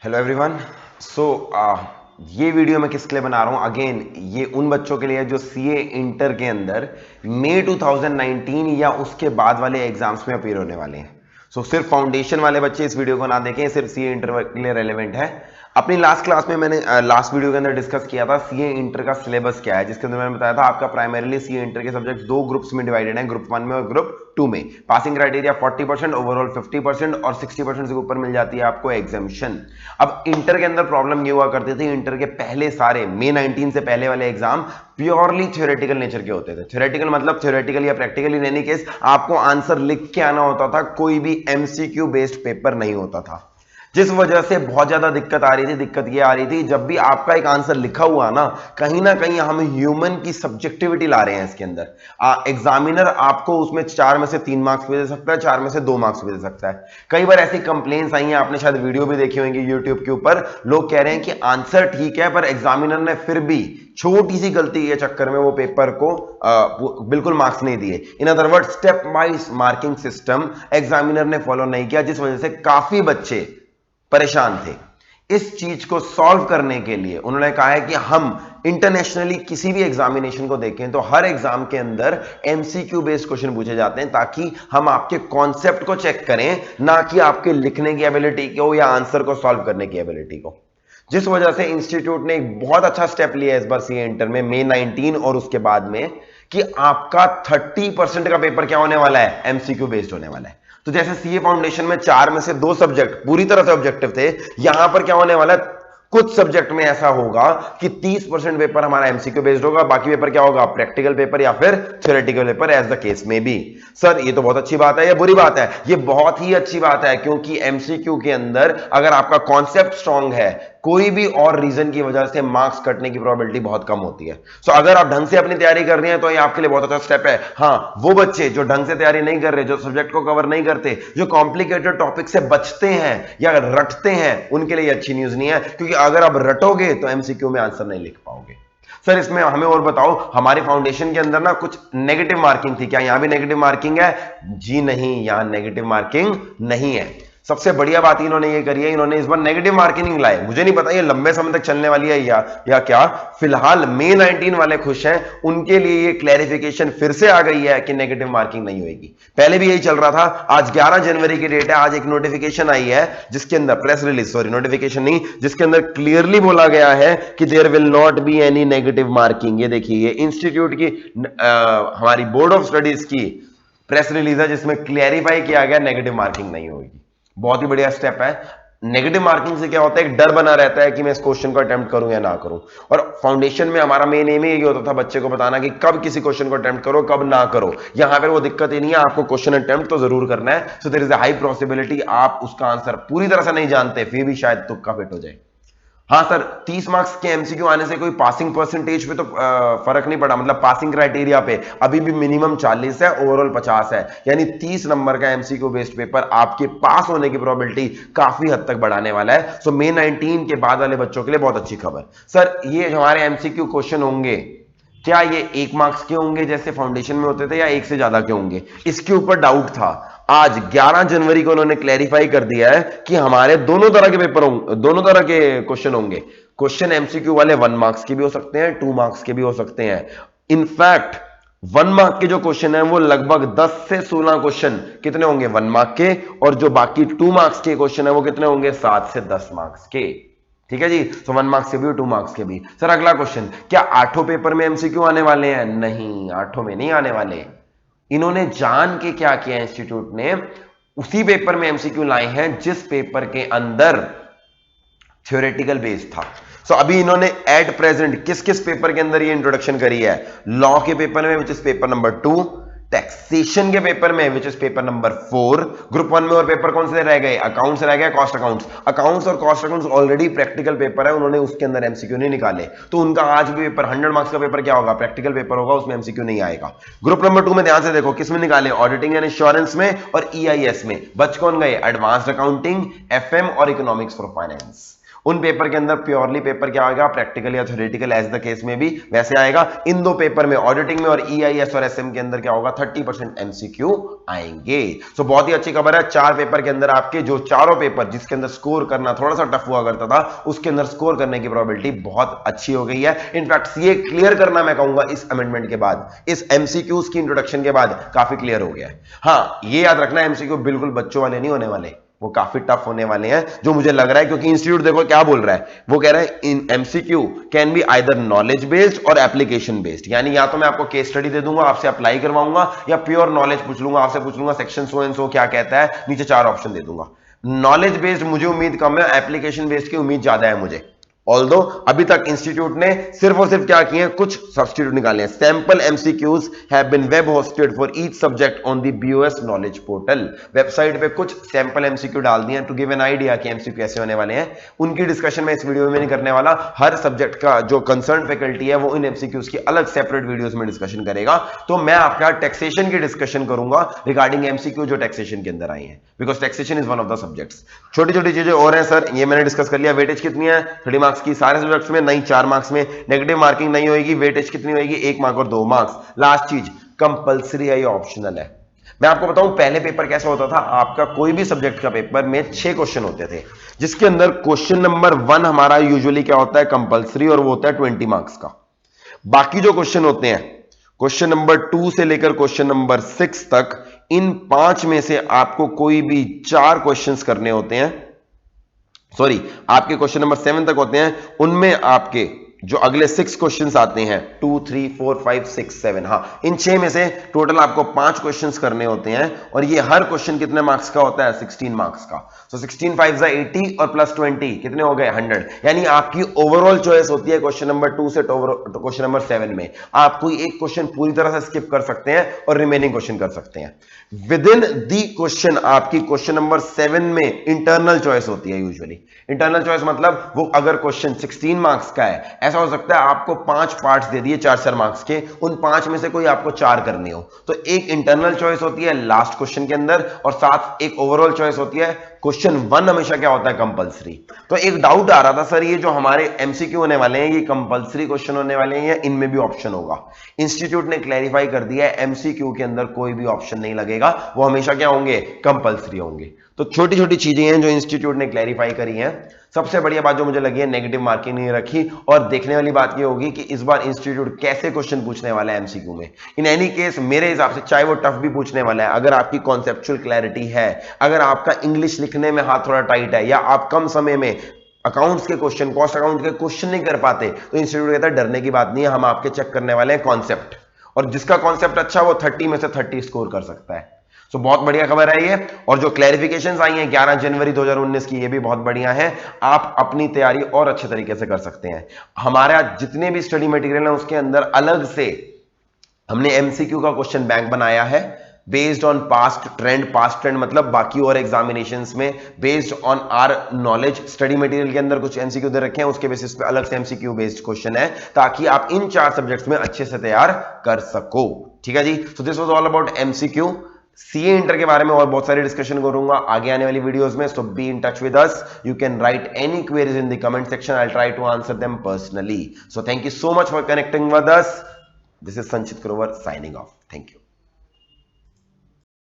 Hello everyone. सो ये video मैं किसके लिए बना रहा हूँ? अगेन ये उन बच्चों के लिए है जो सीए इंटर के अंदर मई 2019 या उसके बाद वाले एग्जाम्स में अपीयर होने वाले हैं। सिर्फ फाउंडेशन वाले बच्चे इस वीडियो को ना देखें, सिर्फ सीए इंटर के लिए रेलेवेंट है। अपनी लास्ट क्लास में मैंने लास्ट वीडियो के अंदर डिस्कस किया था सीए इंटर का सिलेबस क्या है, जिसके अंदर मैंने बताया था आपका प्राइमरीली सीए इंटर के सब्जेक्ट दो ग्रुप्स में डिवाइडेड है, ग्रुप 1 में और ग्रुप 2 में। पासिंग क्राइटेरिया 40%, ओवरऑल 50% और 60% से ऊपर मिल जाती है आपको एग्जामिशन। अब इंटर के अंदर प्रॉब्लम ये हुआ करती थी, इंटर के पहले सारे मई 19 से पहले वाले एग्जाम प्योरली थ्योरेटिकल नेचर के होते थे। थ्योरेटिकल मतलब थ्योरेटिकल या प्रैक्टिकल, इन एनी केस आपको आंसर लिख के आना होता था, कोई भी एमसीक्यू बेस्ड पेपर नहीं होता था। जिस वजह से बहुत ज्यादा दिक्कत आ रही थी। दिक्कत ये आ रही थी, जब भी आपका एक आंसर लिखा हुआ ना कहीं हम ह्यूमन की सब्जेक्टिविटी ला रहे हैं इसके अंदर। एग्जामिनर आपको उसमें 4 में से 3 मार्क्स भी दे सकता है, 4 में से 2 मार्क्स भी दे सकता है। कई बार ऐसी कंप्लेंट्स आई हैं, आपने शायद वीडियो भी देखी होंगी यूट्यूब के ऊपर, लोग कह रहे हैं कि आंसर ठीक है पर एग्जामिनर ने फिर भी छोटी सी गलती के चक्कर में वो पेपर को बिल्कुल मार्क्स नहीं दिए। In other word step wise marking system examiner ने फॉलो नहीं किया, जिस वजह से काफी बच्चे परेशान थे। इस चीज को सॉल्व करने के लिए उन्होंने कहा है कि हम इंटरनेशनली किसी भी एग्जामिनेशन को देखें तो हर एग्जाम के अंदर एमसीक्यू बेस्ड क्वेश्चन पूछे जाते हैं, ताकि हम आपके कॉन्सेप्ट को चेक करें, ना कि आपके लिखने की एबिलिटी को या आंसर को सॉल्व करने की एबिलिटी को। जिस वजह से इंस्टीट्यूट ने एक बहुत अच्छा स्टेप लिया इस बार सीए इंटर में मई 19 और उसके बाद में, कि आपका 30% का पेपर क्या होने वाला है, एमसीक्यू बेस्ड होने वाला है। तो जैसे सीए फाउंडेशन में 4 में से 2 सब्जेक्ट पूरी तरह से ऑब्जेक्टिव थे, यहां पर क्या होने वाला है, कुछ सब्जेक्ट में ऐसा होगा कि 30% पेपर हमारा एमसीक्यू बेस्ड होगा, बाकी पेपर क्या होगा, प्रैक्टिकल पेपर या फिर theoretical paper, as the case में बी। सर ये तो बहुत अच्छी बात है या बुरी बात है? ये बहुत ही अच्छी बात है, क्योंकि एमसीक्यू के अंदर अगर आपका कॉन्सेप्ट स्ट्रांग है, कोई भी और रीजन की वजह से मार्क्स कटने की प्रोबेबिलिटी बहुत कम होती है। अगर आप ढंग से अपनी तैयारी कर रहे हैं तो ये आपके लिए बहुत अच्छा स्टेप है। हाँ, वो बच्चे जो ढंग से तैयारी नहीं कर रहे, जो सब्जेक्ट को कवर नहीं करते, जो कॉम्प्लिकेटेड टॉपिक से बचते हैं या रटते हैं, उनके लिए अच्छी न्यूज नहीं है, क्योंकि अगर आप रटोगे तो एमसीक्यू में आंसर नहीं लिख पाओगे। सर इसमें हमें और बताओ, हमारे फाउंडेशन के अंदर ना कुछ नेगेटिव मार्किंग थी, क्या यहां भी नेगेटिव मार्किंग है? जी नहीं, यहां नेगेटिव मार्किंग नहीं है। सबसे बढ़िया बात इन्होंने ये करी है, इन्होंने इस बार नेगेटिव मार्किंग लाए। मुझे नहीं पता ये लंबे समय तक चलने वाली है या क्या। फिलहाल मई 19 वाले खुश हैं, उनके लिए ये क्लैरिफिकेशन फिर से आ गई है कि नेगेटिव मार्किंग नहीं होगी। पहले भी यही चल रहा था। आज 11 जनवरी की डेट है, आज एक नोटिफिकेशन आई है जिसके अंदर प्रेस रिलीज, सॉरी नोटिफिकेशन नहीं, जिसके अंदर क्लियरली बोला गया है कि there will not be any negative marking. ये देखिए, ये इंस्टीट्यूट की हमारी बोर्ड ऑफ स्टडीज की प्रेस रिलीज है, जिसमें क्लैरिफाई किया गया नेगेटिव मार्किंग नहीं होगी। बहुत ही बढ़िया स्टेप है। नेगेटिव मार्किंग से क्या होता है, एक डर बना रहता है कि मैं इस क्वेश्चन को अटेम्प्ट करूं या ना करूं। और फाउंडेशन में हमारा मेन एम ही होता था बच्चे को बताना कि कब किसी क्वेश्चन को अटेम्प्ट करो, कब ना करो। यहां पर वो दिक्कत ही नहीं है, आपको क्वेश्चन अटेम्प्ट तो जरूर करना है। So there is a high possibility आप उसका आंसर पूरी तरह से नहीं जानते, फिर भी शायद तुक्का फिट हो जाए। हाँ सर, 30 मार्क्स के एमसीक्यू आने से कोई पासिंग परसेंटेज पे तो फर्क नहीं पड़ा, मतलब पासिंग क्राइटेरिया पे अभी भी मिनिमम 40 है, ओवरऑल 50 है, यानी 30 नंबर का एमसीक्यू बेस्ड पेपर आपके पास होने की प्रोबेबिलिटी काफी हद तक बढ़ाने वाला है। सो मई 19 के बाद वाले बच्चों के लिए बहुत अच्छी खबर। सर ये जो हमारे एमसीक्यू क्वेश्चन होंगे, क्या ये 1 मार्क्स के होंगे जैसे फाउंडेशन में होते थे, या 1 से ज्यादा के होंगे? इसके ऊपर डाउट था। आज 11 जनवरी को उन्होंने क्लैरिफाई कर दिया है कि हमारे दोनों तरह के पेपर होंगे, दोनों तरह के क्वेश्चन होंगे। क्वेश्चन एमसीक्यू वाले 1 मार्क्स के भी हो सकते हैं, 2 मार्क्स के भी हो सकते हैं। इनफैक्ट 1 मार्क के जो क्वेश्चन है वो लगभग 10 से 16 क्वेश्चन कितने होंगे, 1 मार्क के, और जो बाकी 2 मार्क्स के क्वेश्चन है वो कितने होंगे, 7 से 10 मार्क्स के। ठीक है जी। सो 1 मार्क्स के भी और 2 मार्क्स के भी। सर अगला क्वेश्चन, क्या 8 पेपर में एमसीक्यू आने वाले हैं? नहीं, 8 में नहीं आने वाले। इन्होंने जान के क्या किया, इंस्टीट्यूट ने उसी पेपर में एमसीक्यू लाए हैं जिस पेपर के अंदर थ्योरेटिकल बेस था। अभी इन्होंने एट प्रेजेंट किस किस पेपर के अंदर ये इंट्रोडक्शन करी है? लॉ के पेपर में, which is paper number 2, taxation के पेपर में, which is paper number 4, group 1 में और पेपर कौन से रह गए? अकाउंट्स रह गए, कॉस्ट अकाउंट्स। अकाउंट्स और cost accounts already practical paper है, उन्होंने उसके अंदर एमसीक्यू नहीं निकाले, तो उनका आज भी पेपर 100 मार्क्स का पेपर क्या होगा, प्रैक्टिकल पेपर होगा, उसमें एमसीक्यू नहीं आएगा। ग्रुप नंबर 2 में ध्यान से देखो किस में निकाले, ऑडिटिंग एंड इंश्योरेंस में और ईआईएस में। बच कौन गए? एडवांस्ड अकाउंटिंग, एफएम और इकोनॉमिक्स फॉर फाइनेंस। उन पेपर के अंदर प्योरली पेपर क्या आएगा, प्रैक्टिकल या थ्योरेटिकल एज द केस में भी वैसे आएगा। इन दो पेपर में ऑडिटिंग में और ईआईएस और एसएम के अंदर क्या होगा, 30% एमसीक्यू आएंगे। सो बहुत ही अच्छी खबर है, 4 पेपर के अंदर आपके जो चारों पेपर जिसके अंदर स्कोर करना थोड़ा सा टफ हुआ करता था, उसके अंदर स्कोर करने की प्रोबेबिलिटी बहुत अच्छी हो गई है। इनफैक्ट सीए क्लियर करना मैं कहूंगा इस अमेंडमेंट के बाद, इस एमसीक्यूज की इंट्रोडक्शन के बाद काफी क्लियर हो गया है। हाँ, ये याद रखना एमसीक्यू बिल्कुल बच्चों वाले नहीं होने वाले, वो काफी टफ होने वाले हैं, जो मुझे लग रहा है, क्योंकि इंस्टीट्यूट देखो क्या बोल रहा है, वो कह रहा है इन MCQ can be either knowledge based और एप्लीकेशन बेस्ड, यानी या तो मैं आपको केस स्टडी दे दूंगा, आपसे अप्लाई करवाऊंगा, या प्योर नॉलेज पूछ लूंगा, आपसे पूछ लूंगा सेक्शन सो एंड सो क्या कहता है, नीचे 4 ऑप्शन दे दूंगा। नॉलेज बेस्ड मुझे उम्मीद कम है, एप्लीकेशन बेस्ड की उम्मीद ज्यादा है मुझे। ऑल्दो अभी तक इंस्टीट्यूट ने सिर्फ और सिर्फ क्या किए हैं, कुछ सब्स्टिट्यूट निकाले हैं। Sample MCQs have been web hosted for each subject on the BOS knowledge portal. Website पे कुछ सैंपल एमसीक्यू डाल दिए हैं टू गिव एन आइडिया कि एमसीक्यू कैसे होने वाले हैं। उनकी डिस्कशन मैं इस वीडियो में नहीं करने वाला, हर सब्जेक्ट का जो कंसर्न फैकल्टी है वो इन एमसीक्यूज की अलग सेपरेट वीडियोस में डिस्कशन करेगा। तो मैं आपका टैक्सेशन की डिस्कशन करूंगा रिगार्डिंग एमसीक्यू जो टैक्सेशन के अंदर आई है, because taxation is one of the subjects. छोटी छोटी चीजें और हैं सर, ये मैंने डिस्कस कर लिया। वेटेज कितनी है 30 मार्क्स की सारे सब्जेक्ट्स में, नहीं 4 मार्क्स में, नेगेटिव मार्किंग नहीं होगी। वेटेज कितनी होगी, 1 मार्क और 2 मार्क्स। लास्ट चीज कंपलसरी है या ऑप्शनल है। मैं आपको बताऊं पहले पेपर कैसा होता था, आपका कोई भी सब्जेक्ट का पेपर में 6 क्वेश्चन होते थे, जिसके अंदर क्वेश्चन नंबर 1 हमारा यूजुअली क्या होता है, कंपलसरी, और वो होता है 20 मार्क्स का। बाकी जो क्वेश्चन होते हैं क्वेश्चन नंबर 2 से लेकर क्वेश्चन नंबर 6 तक, इन 5 में से आपको कोई भी 4 क्वेश्चंस करने होते हैं। सॉरी, आपके क्वेश्चन नंबर 7 तक होते हैं, उनमें आपके जो अगले 6 क्वेश्चंस आते हैं 2 3 4 5 6 7, हाँ, इन 6 में से टोटल आपको 5 क्वेश्चंस करने होते हैं, और ये हर क्वेश्चन कितने मार्क्स का होता है, 16 मार्क्स का। सो 16 5 80 और प्लस 20 कितने हो गए, 100। यानी आपकी ओवरऑल चॉइस होती है क्वेश्चन नंबर 2 से क्वेश्चन नंबर 7 में। आप कोई एक क्वेश्चन पूरी तरह से स्किप कर सकते हैं और रिमेनिंग क्वेश्चन कर सकते हैं। विद इन दी क्वेश्चन आपकी क्वेश्चन नंबर 7 में इंटरनल चॉइस होती है यूजुअली। इंटरनल चॉइस मतलब वो अगर क्वेश्चन 16 मार्क्स का है, ऐसा हो सकता है आपको 5 पार्ट्स दे दिए 4-4 मार्क्स के, उन 5 में से कोई आपको 4 करनी हो, तो एक इंटरनल चॉइस होती है लास्ट क्वेश्चन के अंदर, और साथ एक ओवरऑल चॉइस होती है। क्वेश्चन 1 हमेशा क्या होता है, कंपलसरी। तो एक डाउट आ रहा था सर, ये जो हमारे एमसीक्यू होने वाले हैं, ये कंपलसरी क्वेश्चन होने वाले हैं या इनमें भी ऑप्शन होगा? इंस्टीट्यूट ने क्लैरिफाई कर दिया है, एमसीक्यू के अंदर कोई भी ऑप्शन नहीं लगेगा, वो हमेशा क्या होंगे, कंपलसरी होंगे। तो छोटी छोटी चीजें हैं जो इंस्टीट्यूट ने क्लैरिफाई करी हैं। सबसे बढ़िया बात जो मुझे लगी है, नेगेटिव मार्किंग नहीं रखी, और देखने वाली बात ये होगी कि इस बार इंस्टीट्यूट कैसे क्वेश्चन पूछने वाला है एमसीक्यू में। इन एनी केस मेरे हिसाब से चाहे वो टफ भी पूछने वाला है, अगर आपकी कॉन्सेप्चुअल क्लैरिटी है, अगर आपका इंग्लिश लिखने में हाथ थोड़ा टाइट है, या आप कम समय में अकाउंट्स के क्वेश्चन, कॉस्ट अकाउंट के क्वेश्चन नहीं कर पाते, तो इंस्टीट्यूट कहता है डरने की बात नहीं है, हम आपके चेक करने वाले हैं कॉन्सेप्ट, और जिसका कॉन्सेप्ट अच्छा वो 30 में से 30 स्कोर कर सकता है। तो बहुत बढ़िया खबर है ये। और जो क्लैरिफिकेशंस आई हैं 11 जनवरी 2019 की, ये भी बहुत बढ़िया है। आप अपनी तैयारी और अच्छे तरीके से कर सकते हैं। हमारे जितने भी स्टडी मटेरियल है उसके अंदर अलग से हमने एमसीक्यू का क्वेश्चन बैंक बनाया है, बेस्ड ऑन पास्ट ट्रेंड मतलब बाकी और एग्जामिनेशंस में based on our knowledge. Study material के अंदर कुछ एमसीक्यू दे रखे हैं, उसके बेसिस पे अलग से एमसीक्यू बेस्ड क्वेश्चन है, ताकि आप इन 4 सब्जेक्ट्स में अच्छे से तैयार कर सको। ठीक है जी। So this was all about MCQ. CA inter के बारे में और बहुत सारी डिस्कशन करूंगा आगे आने वाली वीडियोस में। So be in touch with us, you can write any queries in the comment section, I will try to answer them personally. So thank you so much for connecting with us. This is Sanchit Grover signing off. Thank you.